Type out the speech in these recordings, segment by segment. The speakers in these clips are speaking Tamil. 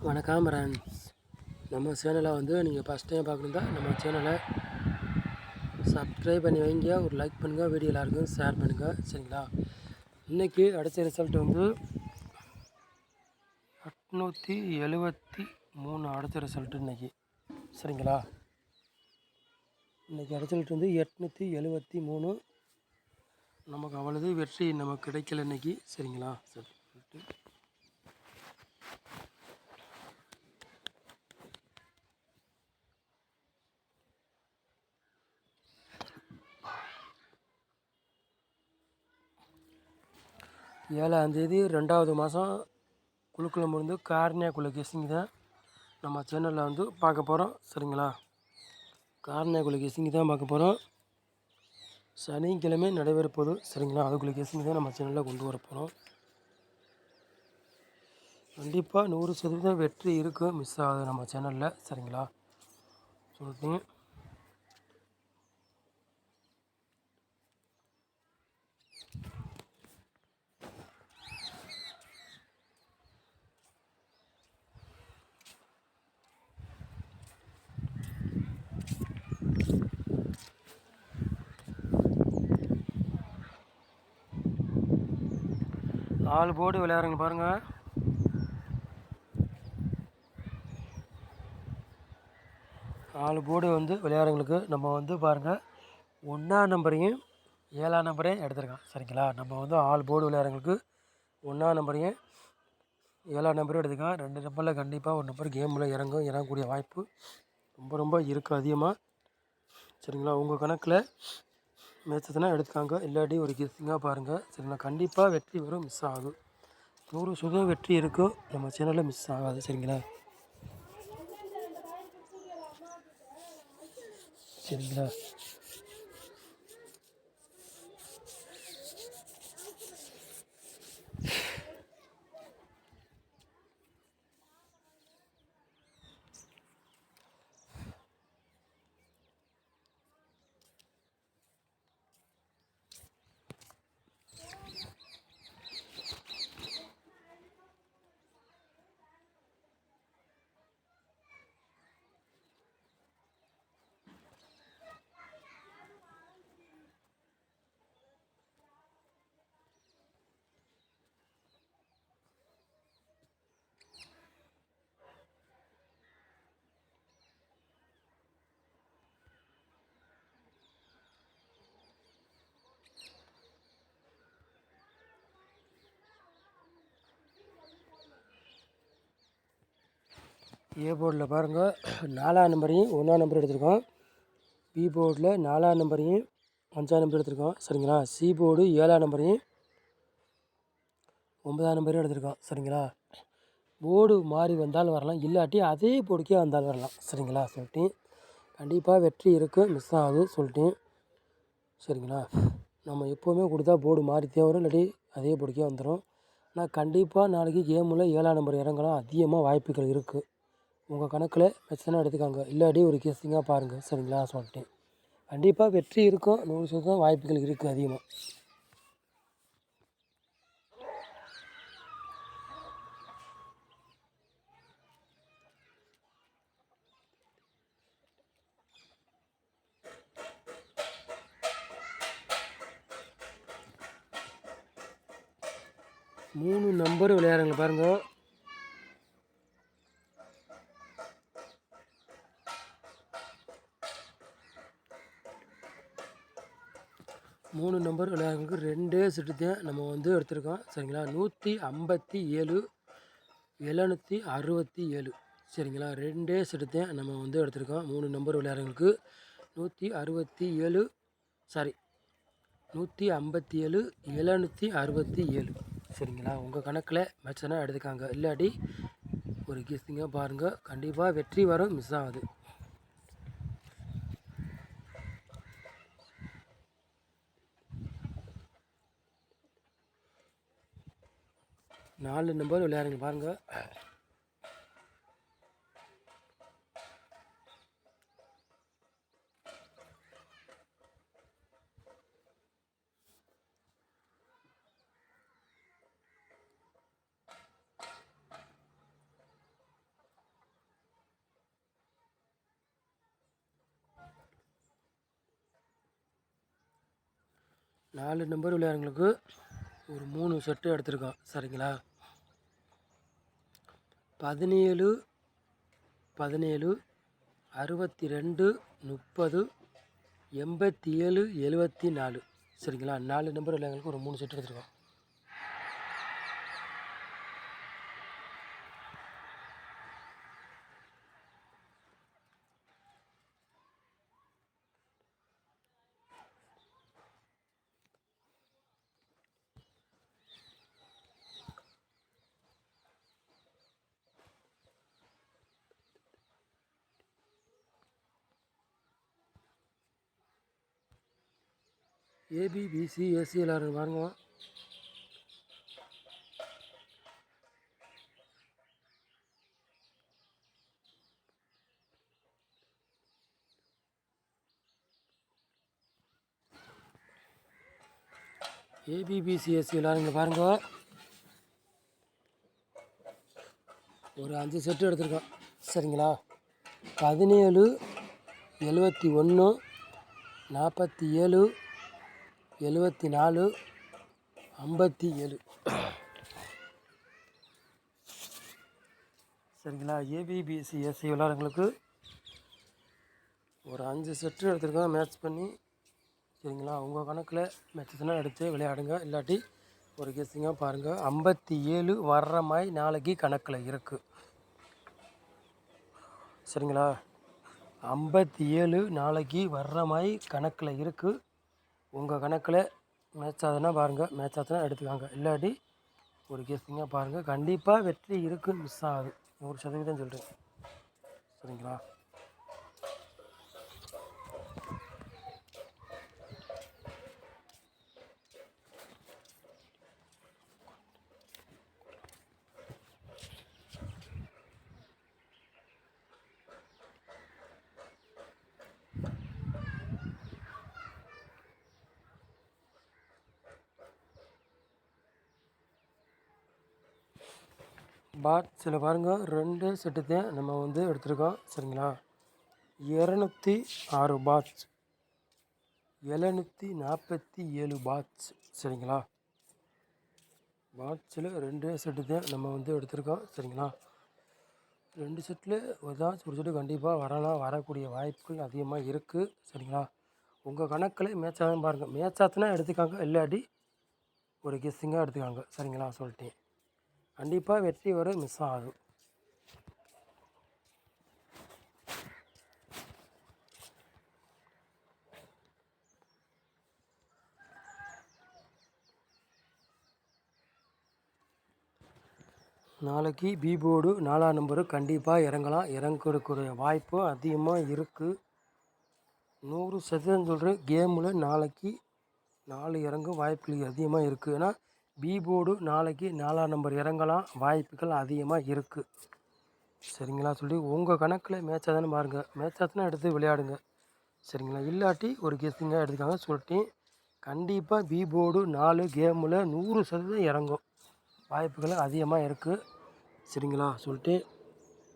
வணக்கம் ஃப்ரெண்ட்ஸ். நம்ம சேனலை நீங்கள் ஃபஸ்ட் டைம் பார்க்கணுந்தா நம்ம சேனலை சப்ஸ்கிரைப் பண்ணி வைங்க, ஒரு லைக் பண்ணுங்கள், வீடியோ எல்லாருக்கும் ஷேர் பண்ணுங்கள், சரிங்களா? இன்றைக்கி அடித்த ரிசல்ட் 873 அடித்த ரிசல்ட் இன்றைக்கி, சரிங்களா? இன்றைக்கி அடித்த ரிசல்ட் 873. நமக்கு அவ்வளவு வெற்றி நமக்கு கிடைக்கல இன்றைக்கி, சரிங்களா? சரி, ஏழாந்தேதி 2வது மாதம் குழுக்குளம் கார்னியா குழு கெஸிங் தான் நம்ம சேனலில் பார்க்க போகிறோம், சரிங்களா? கார்னியா குழு கெஸிங் தான் பார்க்க போகிறோம். சனிக்கிழமை நடைபெறப்போகுது, சரிங்களா? அதுக்குள்ள கெஸிங் தான் நம்ம சேனலில் கொண்டு வர போகிறோம். கண்டிப்பாக 100% வெற்றி இருக்கும், மிஸ் ஆகுது நம்ம சேனலில், சரிங்களா? சொல்லிட்டேன். ஆள் போர்டு விளையாடுங்க பாருங்கள். ஆள் போர்டு விளையாடுறவங்களுக்கு நம்ம பாருங்கள், 1ஆம் நம்பரையும் 7ஆம் நம்பரையும் எடுத்துருக்கோம், சரிங்களா? நம்ம ஆள் போர்டு விளையாடுறவங்களுக்கு 1ஆம் நம்பரையும் 7ஆம் நம்பரையும் எடுத்துக்கலாம். 2 நம்பரில் கண்டிப்பாக ஒரு நம்பர் கேமில் இறங்கக்கூடிய வாய்ப்பு ரொம்ப இருக்குது அதிகமாக, சரிங்களா? உங்கள் கணக்கில் மேட்சத்துனா எடுத்துக்காங்க, இல்லாட்டி ஒரு கெஸ்ஸிங்காக பாருங்கள், சரிங்களா? கண்டிப்பாக வெற்றி வரும், மிஸ் ஆகும். 100% வெற்றி இருக்கும், நம்ம சேனலில் மிஸ் ஆகாது, சரிங்களா? சரிங்களா? 'ஏ' போர்டில் பாருங்கள், 4ஆம் நம்பரையும் 1ஆம் நம்பர் எடுத்திருக்கோம். பி போர்டில் 4ஆம் நம்பரையும் 5ஆம் நம்பர் எடுத்திருக்கோம், சரிங்களா? சி போர்டு 7ஆம் நம்பரையும் 9ஆம் நம்பரையும் எடுத்திருக்கோம், சரிங்களா? போர்டு மாறி வந்தாலும் வரலாம், இல்லாட்டி அதே போர்டுக்கே வந்தாலும் வரலாம், சரிங்களா? சொல்லிட்டேன். கண்டிப்பாக வெற்றி இருக்குது, மிஸ் ஆகுது, சொல்லிட்டேன், சரிங்களா? நம்ம எப்போவுமே கொடுத்தா போர்டு மாறித்தே வரும், இல்லாட்டி அதே போர்டுக்கே வந்துடும். ஆனால் கண்டிப்பாக நாளைக்கு கேமில் 7ஆம் நம்பர் இறங்கலாம், அதிகமாக வாய்ப்புகள் இருக்குது. உங்கள் கணக்கில் வச்சுனா எடுத்துக்காங்க, இல்லாட்டி ஒரு கெஸ்ஸிங்காக பாருங்கள், சரிங்களா? சொல்லிட்டேன். கண்டிப்பாக வெற்றி இருக்கும், 100% வாய்ப்புகள் இருக்குது அதிகமாக. மூணு நம்பர் விளையாடுங்க பாருங்கள். மூணு நம்பர் விளையாடுறவங்களுக்கு 2 செட்டு தான் நம்ம எடுத்திருக்கோம், சரிங்களா? 157 767, சரிங்களா? 2 செட்டு தான் நம்ம எடுத்திருக்கோம். 3 நம்பர் விளையாடுறவங்களுக்கு 157 767, சரிங்களா? உங்கள் கணக்கில் மேட்ச்னா எடுத்துக்காங்க, இல்லாட்டி ஒரு கெஸ்ஸிங்காக பாருங்கள். கண்டிப்பாக வெற்றி வரும், மிஸ் ஆகுது. நாலு நம்பர் விளையாடுங்க பாருங்கள். 4 நம்பர் விளையாடுறவங்களுக்கு ஒரு 3 செட்டு எடுத்திருக்கோம். சரிங்களா? 17, 17, 62, 30, 87, 74. சரிங்களா? 4 நம்பர் விளையாடுறவங்களுக்கு ஒரு 3 செட்டு எடுத்திருக்கோம். ஏபி, பிசி, ஏசி விளையாடுறவங்க பாருங்க. ஏபிபிசிஎஸ்சி விளையாடுங்க பாருங்க. ஒரு 5 செட்டு எடுத்திருக்கோம். சரிங்களா? 17, 71, 47, 74, 57. சரிங்களா? ஏபிபிசிஎஸ்சி விளையாடுறவங்களுக்கு ஒரு 5 செட்டு எடுத்திருக்கோம் மேட்ச் பண்ணி. சரிங்களா? உங்கள் கணக்கில் மேட்சஸ்னால் எடுத்து விளையாடுங்க. இல்லாட்டி ஒரு கெஸ்ஸிங்காக பாருங்கள். 57 வர்ற மாதிரி நாளைக்கு கணக்கில் இருக்குது. சரிங்களா? 57 நாளைக்கு வர்ற மாதிரி கணக்கில் இருக்குது. உங்கள் கணக்கில் மேட்ச் ஆகுதுன்னா பாருங்கள், மேட்ச் ஆச்சுன்னா எடுத்துக்காங்க. இல்லாட்டி ஒரு கெஸ்ஸிங்காக பாருங்கள். கண்டிப்பாக வெற்றி இருக்குது, மிஸ் ஆகுது 100% சொல்கிறேன். சரிங்களா? பாட்ஸில் பாருங்கள், 2 செட்டு தான் நம்ம வந்து எடுத்திருக்கோம். சரிங்களா? 206 பாட்ஸ், 747 பாட்ஸ். சரிங்களா? பாட்ஸில் 2 செட்டு தான் நம்ம வந்து எடுத்திருக்கோம். சரிங்களா? 2 செட்டில் ஏதாச்சும் ஒரு செட்டு கண்டிப்பாக வரக்கூடிய வாய்ப்புகள் அதிகமாக இருக்குது. சரிங்களா? உங்கள் கணக்கில் மேட்ச் ஆகும் பாருங்கள். மேட்ச் ஆச்சுன்னா எடுத்துக்காங்க. இல்லாட்டி ஒரு கெஸ்ஸிங்காக எடுத்துக்காங்க. சரிங்களா? சொல்லிட்டேன். கண்டிப்பாக வெற்றி வரும், மிஸ் ஆகும். நாளைக்கு பி போர்டு 4ஆம் நம்பரு கண்டிப்பாக இறங்கலாம். இறங்கக்கூடிய வாய்ப்பு அதிகமாக இருக்குது. 100% சொல்கிறேன். கேமில் நாளைக்கு 4 இறங்கும் வாய்ப்புகள் அதிகமாக இருக்குது. ஏன்னா பி போர்டு நாளைக்கு 4ஆம் நம்பர் இறங்கலாம், வாய்ப்புகள் அதிகமாக இருக்குது. சரிங்களா? சொல்லி உங்கள் கணக்கில் மேட்ச் ஆகுதுன்னு பாருங்கள். மேட்ச் ஆச்சுன்னா எடுத்து விளையாடுங்க. சரிங்களா? இல்லாட்டி ஒரு கெஸ்ஸிங்காக எடுத்துக்காங்க. சொல்லிட்டேன். கண்டிப்பாக பி போர்டு 4 கேமில் 100% இறங்கும், வாய்ப்புகள் அதிகமாக இருக்குது. சரிங்களா? சொல்லிட்டு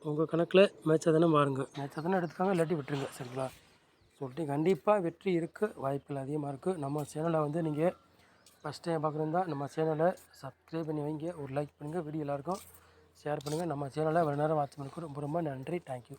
உங்கள் கணக்கில் மேட்ச் ஆகுதுன்னு பாருங்கள். மேட்ச் ஆகுதுன்னா எடுத்துக்காங்க, இல்லாட்டி விட்டுருங்க. சரிங்களா? சொல்லிட்டு கண்டிப்பாக வெற்றி இருக்குது, வாய்ப்புகள் அதிகமாக இருக்குது. நம்ம சேனலை வந்து நீங்கள் ஃபஸ்ட் டைம் பார்க்குறதா நம்ம சேனலை சப்ஸ்கிரைப் பண்ணி வைங்க. ஒரு லைக் பண்ணுங்கள். வீடியோ எல்லாருக்கும் ஷேர் பண்ணுங்கள். நம்ம சேனலை ஒரு நேரம் வாட்ச் பண்ணுறதுக்கு ரொம்ப ரொம்ப நன்றி. தேங்க்யூ.